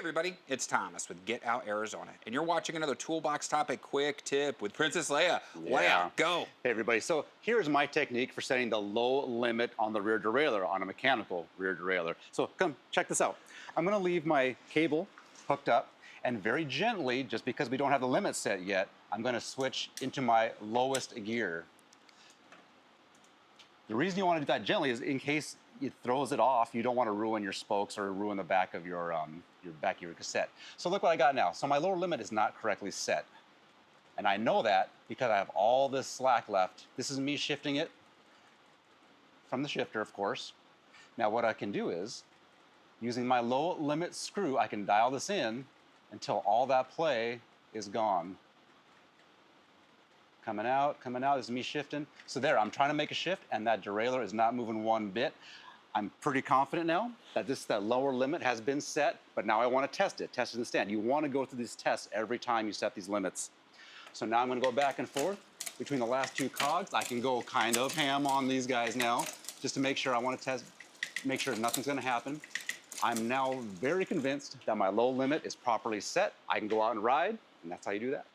everybody, it's Thomas with Get Out Arizona, and you're watching another Toolbox Topic Quick Tip with Princess Leia. Yeah. Leia, go. Hey everybody, so here's my technique for setting the low limit on the rear derailleur, on a mechanical rear derailleur. So come, check this out. I'm gonna leave my cable hooked up, and very gently, just because we don't have the limit set yet, I'm gonna switch into my lowest gear. The reason you wanna do that gently is in case it throws it off, you don't wanna ruin your spokes or ruin the back of your cassette. So look what I got now. So my lower limit is not correctly set. And I know that because I have all this slack left. This is me shifting it from the shifter, of course. Now what I can do is, using my low limit screw, I can dial this in until all that play is gone. Coming out, this is me shifting. So there, I'm trying to make a shift and that derailleur is not moving one bit. I'm pretty confident now that that lower limit has been set, but now I want to test it in the stand. You want to go through these tests every time you set these limits. So now I'm going to go back and forth between the last two cogs. I can go kind of ham on these guys now, just to make sure. I want to test, make sure nothing's going to happen. I'm now very convinced that my low limit is properly set. I can go out and ride, and that's how you do that.